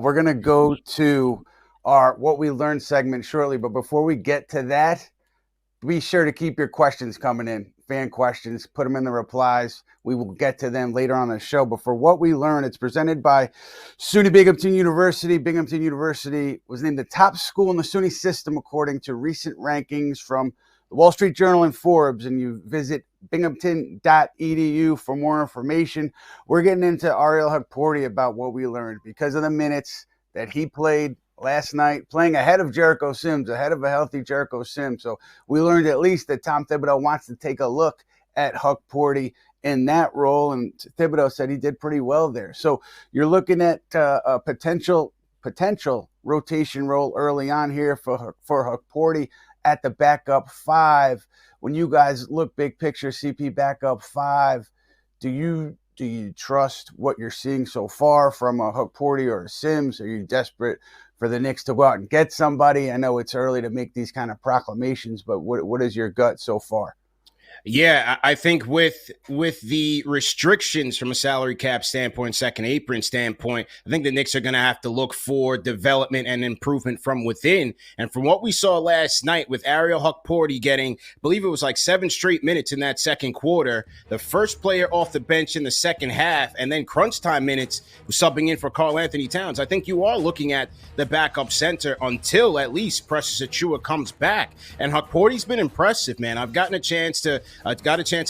We're going to go to our What We Learned segment shortly. But before we get to that, be sure to keep your questions coming in. Fan questions, put them in the replies. We will get to them later on the show. But for What We Learned, it's presented by SUNY Binghamton University. Binghamton University was named the top school in the SUNY system according to recent rankings from the Wall Street Journal and Forbes. And you visit binghamton.edu for more information. We're getting into Ariel Hukporti about what we learned because of the minutes that he played last night, playing ahead of Jericho Sims, ahead of a healthy Jericho Sims. So we learned at least that Tom Thibodeau wants to take a look at Hukporti in that role, and Thibodeau said he did pretty well there. So you're looking at a potential rotation role early on here for Hukporti at the backup five. When you guys look big picture, CP backup five, do you trust what you're seeing so far from a Hukporti or a Sims? Are you desperate for the Knicks to go out and get somebody? I know it's early to make these kind of proclamations, but what is your gut so far? Yeah, I think with the restrictions from a salary cap standpoint, second apron standpoint, I think the Knicks are going to have to look for development and improvement from within. And from what we saw last night with Ariel Hukporti getting, I believe it was like 7 straight minutes in that second quarter, the first player off the bench in the second half, and then crunch time minutes was subbing in for Karl Anthony Towns. I think you are looking at the backup center until at least Precious Achiuwa comes back. And Hukporti's been impressive, man. I've got a chance to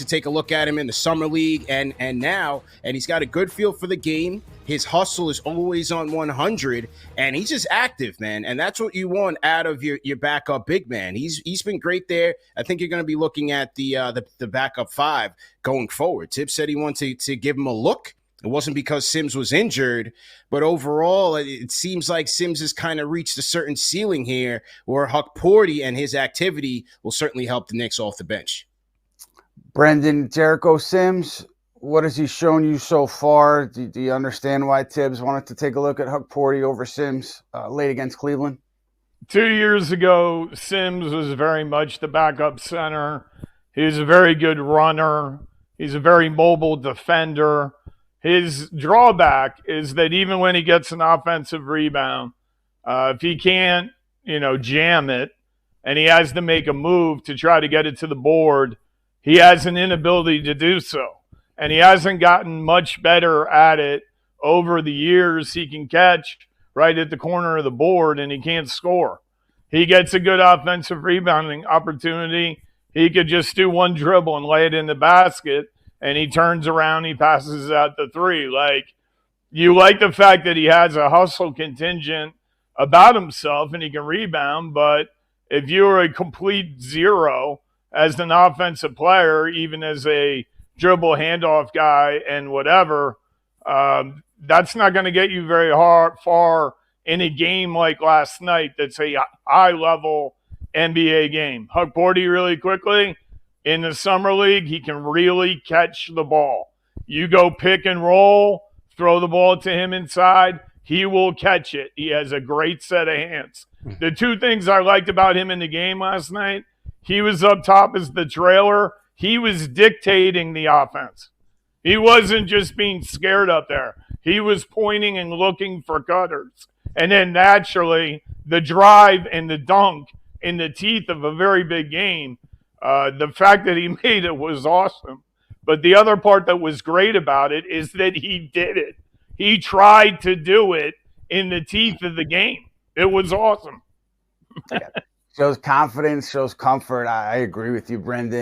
take a look at him in the summer league and now, and he's got a good feel for the game. His hustle is always on 100, and he's just active, man. And that's what you want out of your backup big man. He's been great there. I think you're going to be looking at the backup five going forward. Tibbs said he wanted to give him a look. It wasn't because Sims was injured, but overall, it seems like Sims has kind of reached a certain ceiling here where Hukporti and his activity will certainly help the Knicks off the bench. Brendan, Jericho Sims, what has he shown you so far? Do you understand why Tibbs wanted to take a look at Hukporti over Sims late against Cleveland? 2 years ago, Sims was very much the backup center. He's a very good runner. He's a very mobile defender. His drawback is that even when he gets an offensive rebound, if he can't, jam it, and he has to make a move to try to get it to the board, he has an inability to do so. And he hasn't gotten much better at it over the years. He can catch right at the corner of the board, and he can't score. He gets a good offensive rebounding opportunity. He could just do one dribble and lay it in the basket, and he turns around, he passes out the three. You like the fact that he has a hustle contingent about himself and he can rebound, but if you're a complete zero as an offensive player, even as a dribble handoff guy and whatever, that's not going to get you very far in a game like last night that's a high-level NBA game. Hukporti, really quickly, in the summer league, he can really catch the ball. You go pick and roll, throw the ball to him inside, he will catch it. He has a great set of hands. The two things I liked about him in the game last night, he was up top as the trailer. He was dictating the offense. He wasn't just being scared up there. He was pointing and looking for cutters. And then naturally, the drive and the dunk in the teeth of a very big game, the fact that he made it was awesome. But the other part that was great about it is that he did it. He tried to do it in the teeth of the game. It was awesome. Shows confidence, shows comfort. I agree with you, Brendan.